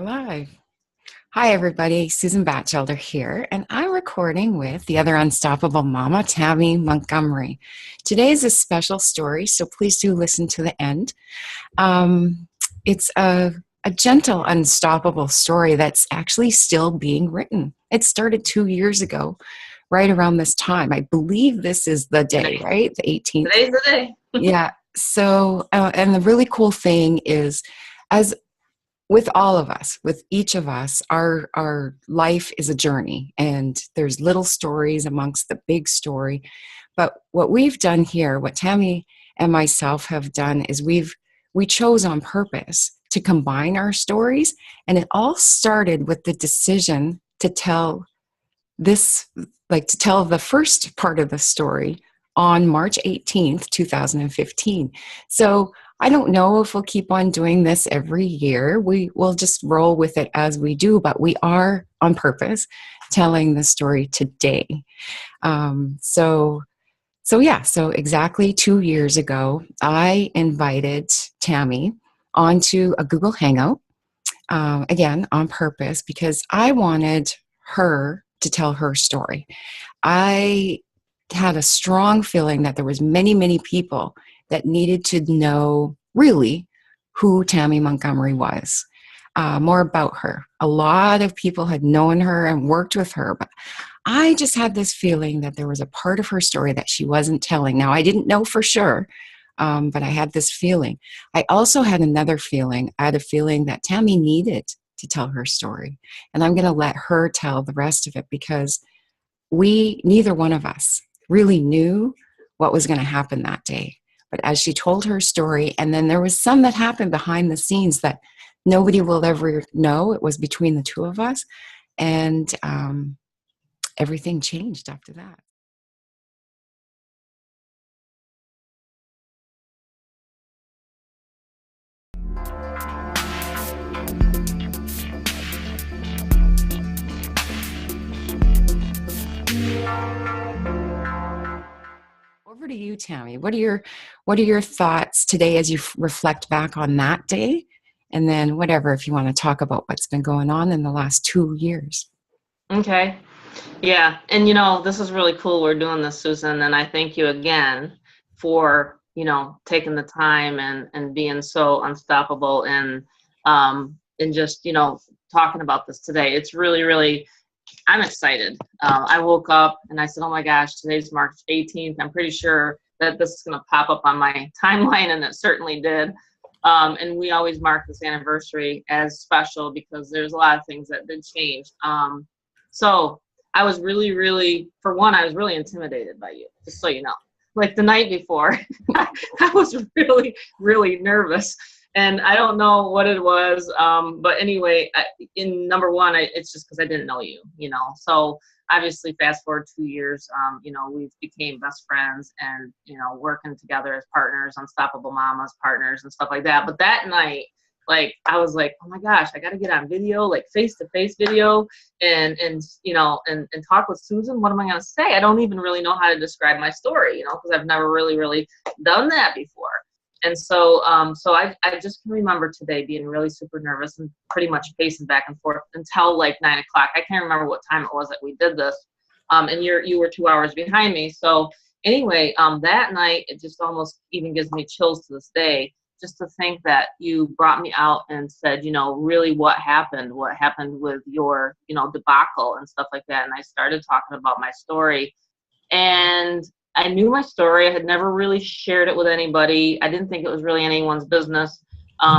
Live. Hi, everybody. Susan Bachelder here, and I'm recording with the other unstoppable mama, Tammy Montgomery. Today is a special story, so please do listen to the end. It's a gentle, unstoppable story that's actually still being written. It started 2 years ago, right around this time. I believe this is the day, right? The 18th. Today's the day. Yeah. So, and the really cool thing is, as with all of us, with each of us, our life is a journey, and there's little stories amongst the big story. But what we've done here, what Tammy and myself have done, is we chose on purpose to combine our stories, and it all started with the decision to tell this, to tell the first part of the story on March 18th, 2015. So I don't know if we'll keep on doing this every year. We will just roll with it as we do, but we are on purpose telling the story today. So exactly 2 years ago, I invited Tammy onto a Google Hangout, again, on purpose, because I wanted her to tell her story. I had a strong feeling that there was many people that needed to know really who Tammy Montgomery was, more about her. A lot of people had known her and worked with her, but I just had this feeling that there was a part of her story that she wasn't telling. Now, I didn't know for sure, but I had this feeling. I also had another feeling. I had a feeling that Tammy needed to tell her story, and I'm going to let her tell the rest of it, because neither one of us really knew what was going to happen that day. But as she told her story, and then there was some that happened behind the scenes that nobody will ever know. It was between the two of us, and everything changed after that. Over to you, Tammy. What are your thoughts today as you reflect back on that day? And then whatever, if you want to talk about what's been going on in the last 2 years. Okay. Yeah. And this is really cool. We're doing this, Susan. And I thank you again for, taking the time and being so unstoppable and just, talking about this today. It's really, I'm excited. I woke up and I said, oh my gosh, today's March 18th. I'm pretty sure that this is going to pop up on my timeline. And it certainly did. And we always mark this anniversary as special because there's a lot of things that did change. So I was really, for one, I was really intimidated by you, just so you know. Like the night before, I was really nervous. And I don't know what it was. But anyway, in number one, it's just because I didn't know you, So obviously, fast forward 2 years, we became best friends and, working together as partners, unstoppable mamas, partners and stuff like that. But that night, I was like, oh my gosh, I got to get on video, like face-to-face video and talk with Susan. What am I going to say? I don't even really know how to describe my story, because I've never really done that before. And so I just can remember today being really super nervous and pretty much pacing back and forth until like 9 o'clock. I can't remember what time it was that we did this. And you were 2 hours behind me. So anyway, that night, it just almost even gives me chills to this day, just to think that you brought me out and said, really what happened with your, debacle and stuff like that. And I started talking about my story, and I knew my story. I had never really shared it with anybody. I didn't think it was really anyone's business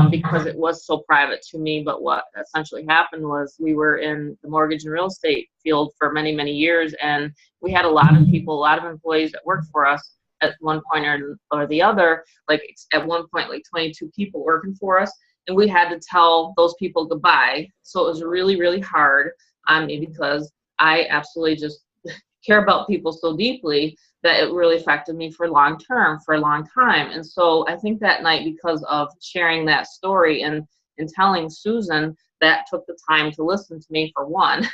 because it was so private to me. But what essentially happened was we were in the mortgage and real estate field for many years, and we had a lot of people, a lot of employees that worked for us at one point or the other. Like at one point, like 22 people working for us, and we had to tell those people goodbye. So it was really hard on me because I absolutely just care about people so deeply that it really affected me for a long time. And so I think that night, because of sharing that story and telling Susan, that took the time to listen to me, for one.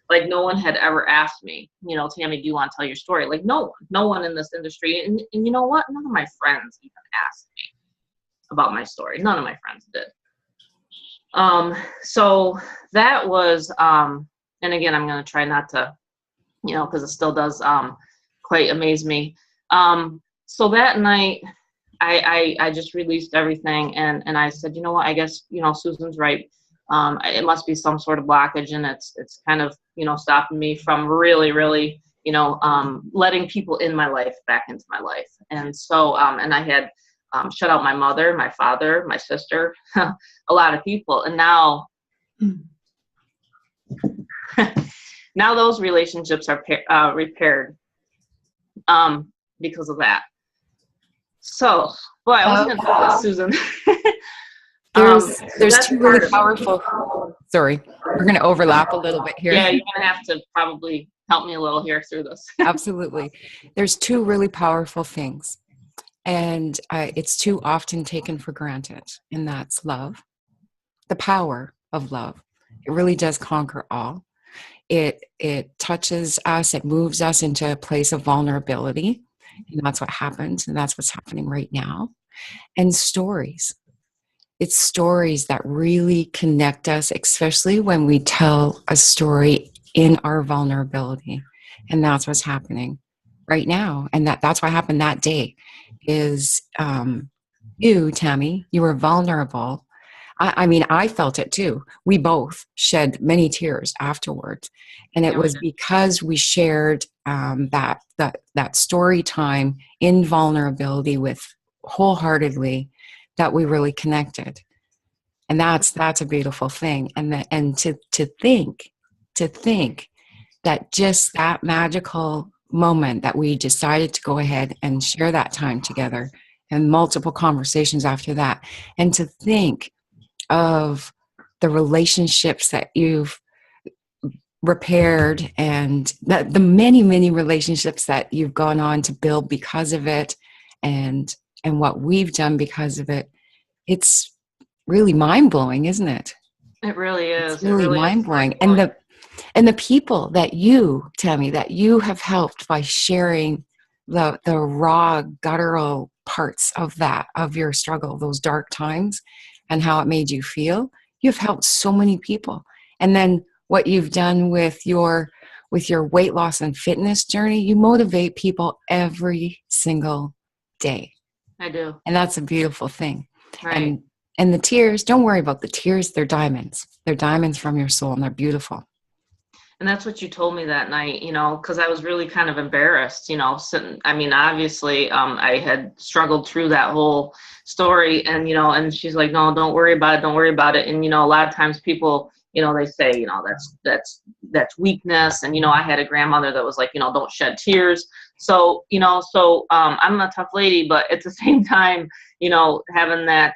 Like no one had ever asked me, Tammy, do you want to tell your story? Like no one in this industry. And you know what? None of my friends even asked me about my story. None of my friends did. So that was, and again, I'm going to try not to, because it still does quite amaze me. So that night, I just released everything, and I said, you know what, I guess, Susan's right. It must be some sort of blockage, and it's kind of, stopping me from really, really, letting people in my life back into my life. And so, and I had shut out my mother, my father, my sister, a lot of people. And now, now those relationships are repaired because of that. So, boy, I wasn't going to do this, Susan. There's That's two part really of it. powerful. Sorry, we're going to overlap a little bit here. Yeah, you're going to have to probably help me a little here through this. Absolutely. There's two really powerful things, and it's too often taken for granted, and that's love, the power of love. It really does conquer all. It touches us, it moves us into a place of vulnerability, and that's what happens, and that's what's happening right now. And stories. It's stories that really connect us, especially when we tell a story in our vulnerability. And that's what's happening right now. And that's what happened that day is you, Tammy, you were vulnerable. I mean, I felt it too. We both shed many tears afterwards. And it Yeah, we was did. because we shared that story time in vulnerability with wholeheartedly that we really connected. And that's a beautiful thing. And to think that just that magical moment that we decided to go ahead and share that time together and multiple conversations after that, and to think of the relationships that you've repaired and the many, many relationships that you've gone on to build because of it, and what we've done because of it. It's really mind-blowing, isn't it? It really It's is. It really really is mind-blowing. And mind-blowing. the people that you, Tammy, that you have helped by sharing the raw guttural parts of that, of your struggle, those dark times, and how it made you feel. You've helped so many people. And then what you've done with your weight loss and fitness journey, you motivate people every single day. I do. And that's a beautiful thing. Right. And and the tears, don't worry about the tears, they're diamonds. They're diamonds from your soul, and they're beautiful. And that's what you told me that night, because I was really kind of embarrassed, sitting, I mean, obviously, I had struggled through that whole story, and, and she's like, no, don't worry about it. Don't worry about it. And, a lot of times people, they say, that's weakness. And, I had a grandmother that was like, don't shed tears. So, I'm a tough lady, but at the same time, having that,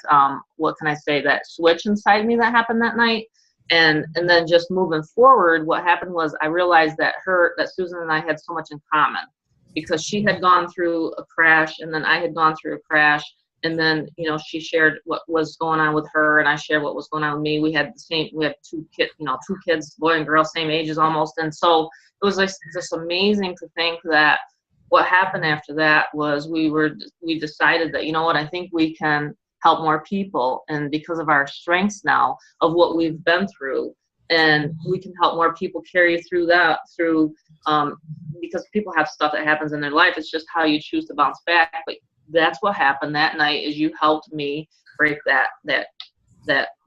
what can I say, that switch inside me that happened that night. And then just moving forward, what happened was I realized that Susan and I had so much in common, because she had gone through a crash, and then I had gone through a crash, and then she shared what was going on with her, and I shared what was going on with me. We had two kids, boy and girl, same ages almost. And so it was like just amazing to think that what happened after that was we decided that, what, I think we can help more people, and because of our strengths now of what we've been through, and we can help more people carry through that because people have stuff that happens in their life. It's just how you choose to bounce back. But that's what happened that night, is you helped me break that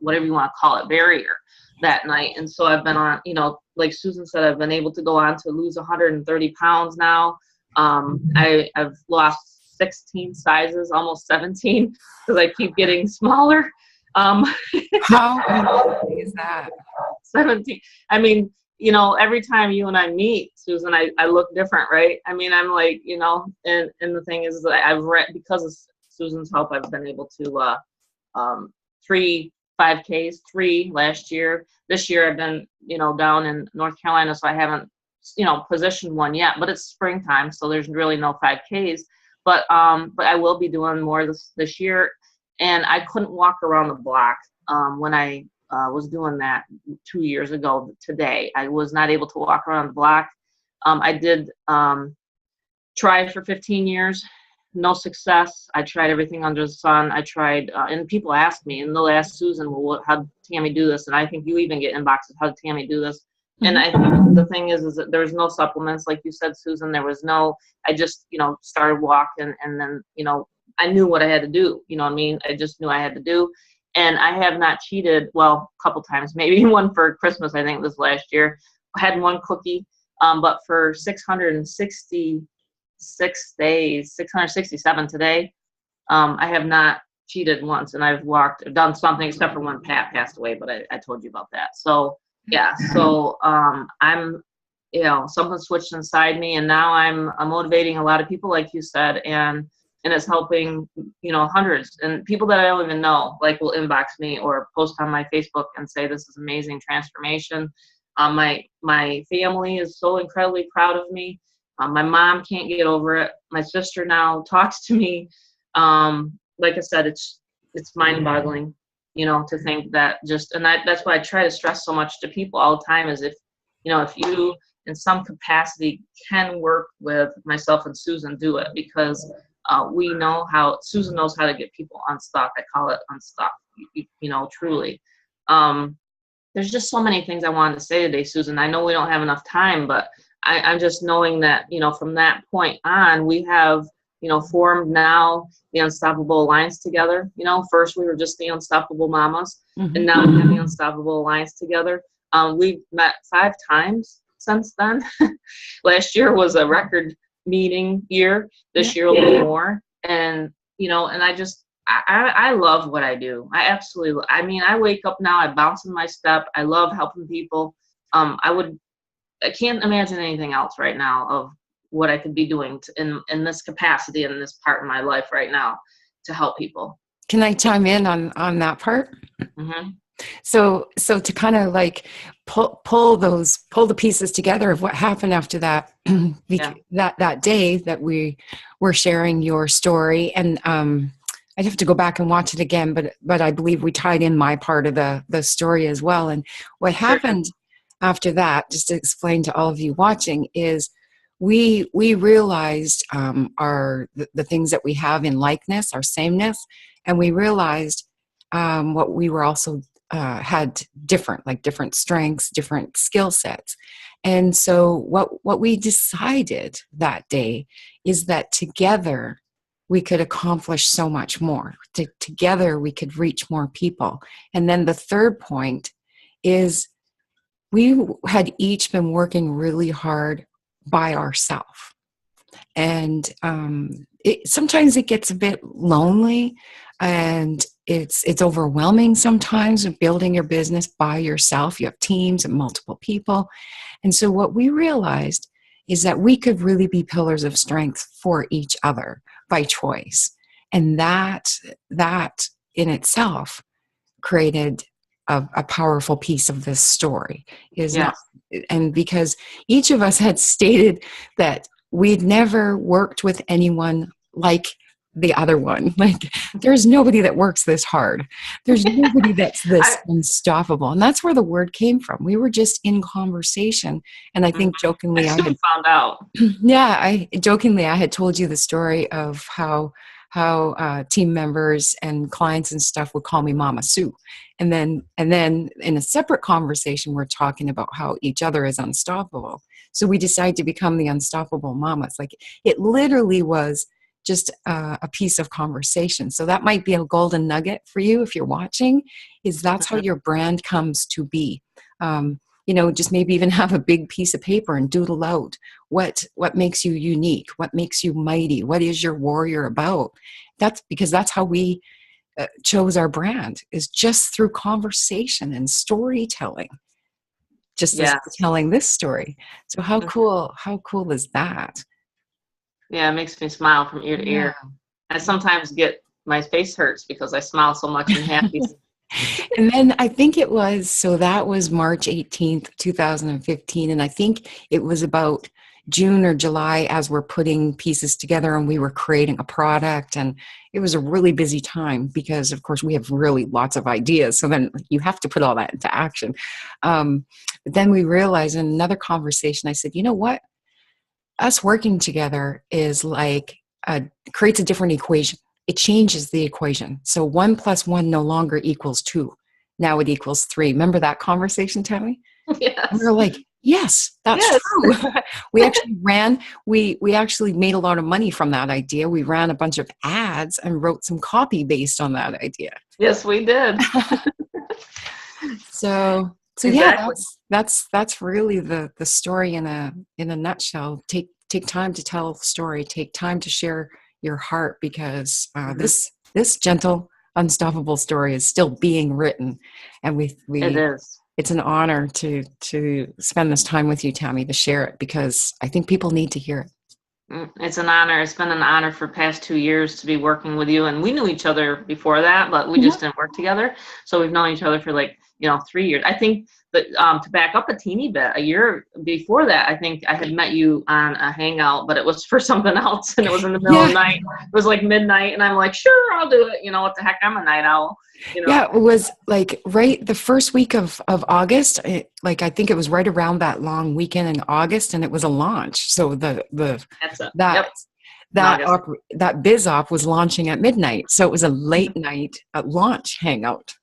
whatever you want to call it, barrier that night. And so I've been on, like Susan said, I've been able to go on to lose 130 pounds now. I've lost 16 sizes, almost 17, because I keep getting smaller. How amazing is that? 17. I mean, every time you and I meet, Susan, I look different, right? I mean, I'm like, and the thing is that I've read, because of Susan's help, I've been able to 3 5Ks, 3 last year. This year I've been, down in North Carolina, so I haven't, positioned one yet, but it's springtime, so there's really no 5Ks. But I will be doing more this year. And I couldn't walk around the block when I was doing that 2 years ago today. I was not able to walk around the block. I did try for 15 years, no success. I tried everything under the sun. I tried, and people ask me, and they'll ask Susan, well, how did Tammy do this? And I think you even get inboxes, how did Tammy do this? And Mm-hmm. I think the thing is that there's no supplements, like you said, Susan. There was no, I just, started walking, and then, I knew what I had to do. You know what I mean? I just knew I had to do. And I have not cheated, well, a couple times, maybe one for Christmas, I think this last year. I had one cookie, but for 666 days, 667 today, I have not cheated once, and I've done something except for when Pat passed away, but I told you about that. So yeah, so I'm, something switched inside me, and now I'm motivating a lot of people, like you said, and it's helping, hundreds, and people that I don't even know, like, will inbox me or post on my Facebook and say, this is amazing transformation. My family is so incredibly proud of me. My mom can't get over it. My sister now talks to me. Like I said, it's mind-boggling, to think that that's why I try to stress so much to people all the time, is if you in some capacity can work with myself and Susan, do it, because we know how Susan knows how to get people unstuck. I call it unstuck, truly. There's just so many things I wanted to say today, Susan. I know we don't have enough time, but I'm just knowing that, from that point on, we have, formed now the Unstoppable Alliance together. First we were just the Unstoppable Mamas, Mm-hmm. and now we have the Unstoppable Alliance together. We've met 5 times since then. Last year was a record meeting year. This year will be more. And, and I love what I do. I wake up now, I bounce in my step. I love helping people. I can't imagine anything else right now of what I could be doing in this capacity, in this part of my life right now, to help people. Can I chime in on that part? Mm-hmm. So to kind of like pull the pieces together of what happened after that, Yeah. that day that we were sharing your story, and I'd have to go back and watch it again, but I believe we tied in my part of the story as well. And what happened after that, just to explain to all of you watching, is we realized the things that we have in likeness, our sameness, and we realized what we were also had different strengths, different skill sets. And so what we decided that day is that together we could accomplish so much more. Together we could reach more people. And then the third point is we had each been working really hard by ourselves. And sometimes it gets a bit lonely, and it's overwhelming sometimes of building your business by yourself. You have teams and multiple people. And so what we realized is that we could really be pillars of strength for each other by choice. And that in itself created a powerful piece of this story. And because each of us had stated that we'd never worked with anyone like the other one. Like, there's nobody that works this hard. There's nobody that's this unstoppable. And that's where the word came from. We were just in conversation. And I think jokingly, I soon found out. Yeah, I had told you the story of how team members and clients and stuff would call me Mama Sue. And then in a separate conversation, we're talking about how each other is unstoppable. So we decided to become the Unstoppable Mamas. Like, it literally was just a piece of conversation. So that might be a golden nugget for you if you're watching, is that's how your brand comes to be. Just maybe even have a big piece of paper and doodle out what makes you unique, what makes you mighty, what is your warrior about. That's because that's how we chose our brand, is just through conversation and storytelling, just as telling this story. So how cool is that? Yeah, it makes me smile from ear to ear. I sometimes my face hurts because I smile so much and happy. And then I think that was March 18th, 2015. And I think it was about June or July as we're putting pieces together and we were creating a product. And it was a really busy time because, of course, we have really lots of ideas. So then you have to put all that into action. But then we realized in another conversation, I said, you know what? Us working together is like creates a different equation. It changes the equation. So 1 + 1 no longer equals 2. Now it equals 3. Remember that conversation, Tammy? And we Yes. were like, yes, that's Yes. true. We actually made a lot of money from that idea. We ran a bunch of ads and wrote some copy based on that idea. Yes, we did. So yeah, Exactly. that's really the story in a nutshell. Take time to tell the story. Take time to share your heart, because Hmm. this gentle, unstoppable story is still being written, and It we is. it's an honor to spend this time with you, Tammy, to share it, because I think people need to hear it. It's an honor. It's been an honor for past 2 years to be working with you. And we knew each other before that, but we just Mhm. didn't work together. So we've known each other for like, 3 years. I think that to back up a teeny bit, a year before that, I think I had met you on a hangout, but it was for something else. And it was in the middle of Yeah, the night. It was like midnight. And I'm like, sure, I'll do it. What the heck? I'm a night owl, you know? yeah, it was like right the first week of August. I think it was right around that long weekend in August, and it was a launch. So the That's it. that Yep. In August. that biz op was launching at midnight, so it was a late night launch hangout.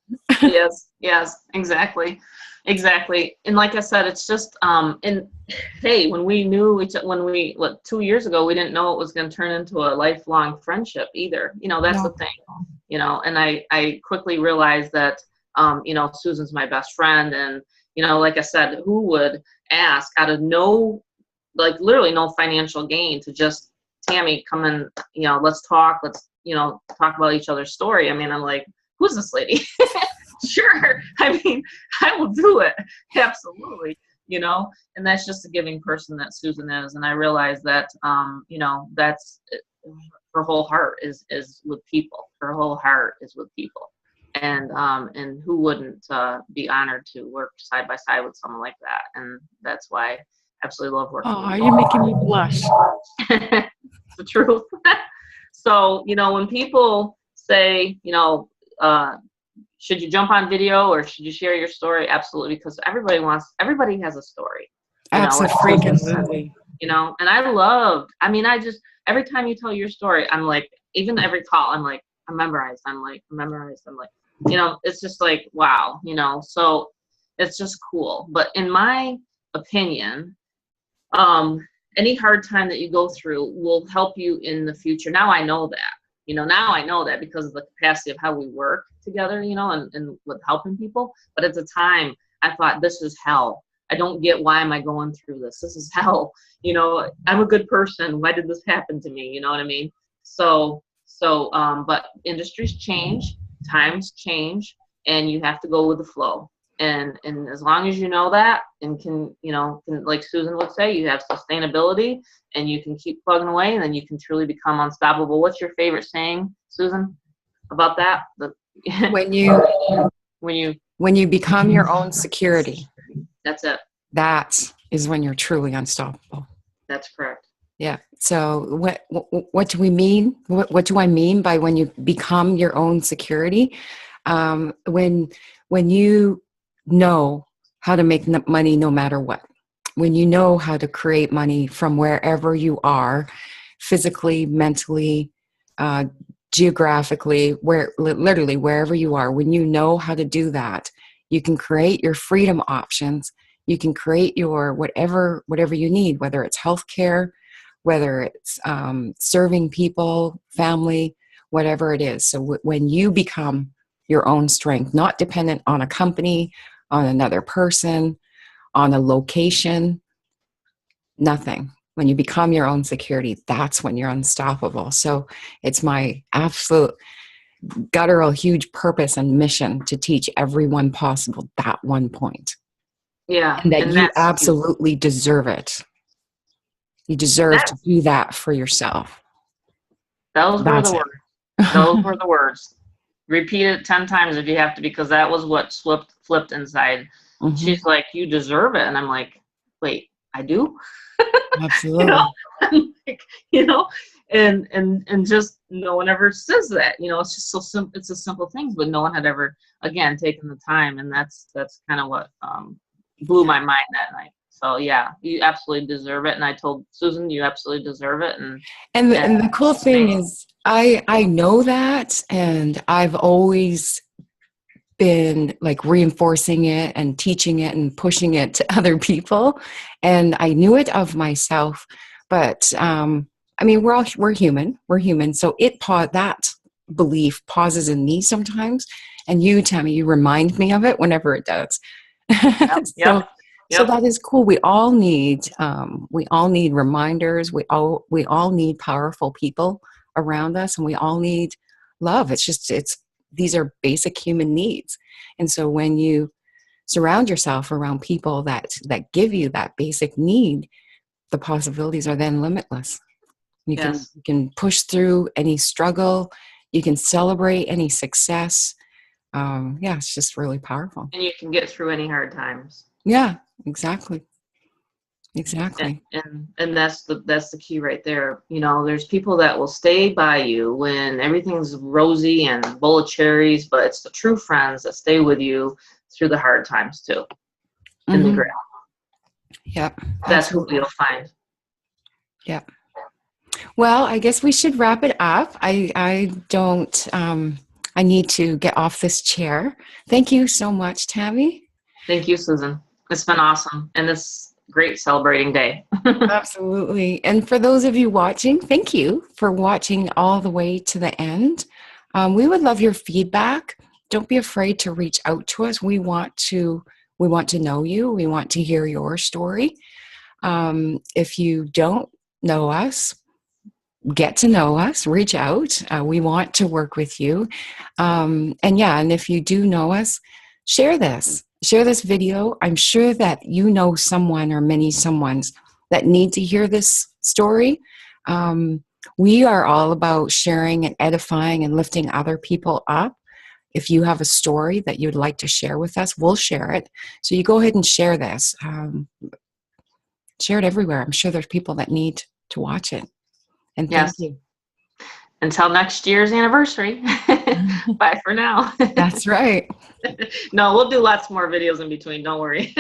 Yes, yes, exactly. Exactly. And like I said, it's just and hey, when we knew each when we what 2 years ago, we didn't know it was going to turn into a lifelong friendship either. That's the No. thing. And I quickly realized that Susan's my best friend, and like I said, who would ask out of no, like, literally no financial gain to just, Tammy, come in, let's talk, talk about each other's story. I mean, I'm like, who's this lady? Sure. I mean, I will do it. Absolutely. And that's just a giving person that Susan is. And I realize that, that's her whole heart is with people. Her whole heart is with people. And who wouldn't be honored to work side by side with someone like that? And that's why I absolutely love working with Oh, you're making me blush. it's the truth. So, when people say, should you jump on video or should you share your story? Absolutely, because everybody has a story, like Absolutely. and I just, every time you tell your story, I'm like, even every call, I'm like, I'm memorized. It's just like, wow, so it's just cool. But in my opinion, um, any hard time that you go through will help you in the future. Now I know that. Now I know that because of the capacity of how we work together, and with helping people. But at the time, I thought, this is hell. I don't get, why am I going through this? This is hell. I'm a good person. Why did this happen to me? You know what I mean? But industries change, times change, and you have to go with the flow. And as long as you know that, and can, like Susan would say, you have sustainability, and you can keep plugging away, and then you can truly become unstoppable. What's your favorite saying, Susan, about that? When you When you when you become your own security, That's it. that is when you're truly unstoppable. That's correct. Yeah. So what do we mean? What do I mean by when you become your own security? When you know how to make money no matter what, when you know how to create money from wherever you are, physically, mentally, uh, geographically, literally wherever you are, when you know how to do that, you can create your freedom options. You can create your whatever you need, whether it's healthcare, whether it's serving people, family, whatever it is. So when you become your own strength, not dependent on a company, on another person, on a location, nothing. When you become your own security, that's when you're unstoppable. So it's my absolute guttural, huge purpose and mission to teach everyone possible that one point, Yeah, and that and you that's huge. absolutely deserve it. You deserve to That's do that for yourself. Those were the That's words. Those were the words. Repeat it 10 times if you have to, because that was what flipped inside. Mhm. She's like, you deserve it. And I'm like, wait, I do? you know, Absolutely. I'm like, and just no one ever says that. It's just so simple. It's a simple thing, but no one had ever, again, taken the time. And that's kind of what blew my mind that night. So yeah, you absolutely deserve it. And I told Susan, you absolutely deserve it. And the cool It's thing amazing. is, I know that, and I've always been like reinforcing it and teaching it and pushing it to other people, and I knew it of myself. But I mean, we're human, so that belief pauses in me sometimes, and you, Tammy, you remind me of it whenever it does. Yep, so yep, so yep. that is cool. We all need reminders. We all need powerful people around us, and we all need love. It's these are basic human needs. And so when you surround yourself around people that give you that basic need, the possibilities are then limitless. You can Yes. you can push through any struggle. You can celebrate any success. Yeah, it's just really powerful. And you can get through any hard times. Yeah, exactly. and Exactly. and that's the key right there. There's people that will stay by you when everything's rosy and full of cherries, but it's the true friends that stay with you through the hard times too, in the Hmm. gray. Yep, That's what absolutely. you'll find. Yep. Well, I guess we should wrap it up. I don't I need to get off this chair. Thank you so much, Tammy. Thank you, Susan. It's been awesome, and this great celebrating day. Absolutely. And for those of you watching, thank you for watching all the way to the end. We would love your feedback. Don't be afraid to reach out to us. We want to know you. We want to hear your story. If you don't know us, get to know us, reach out. We want to work with you. And if you do know us, share this video. I'm sure that you know someone or many someones that need to hear this story. Um, we are all about sharing and edifying and lifting other people up. If you have a story that you'd like to share with us, we'll share it. So you go ahead and share this. Share it everywhere. I'm sure there's people that need to watch it. And thank Yes. you. Until next year's anniversary. Bye for now. That's right. No, we'll do lots more videos in between. Don't worry.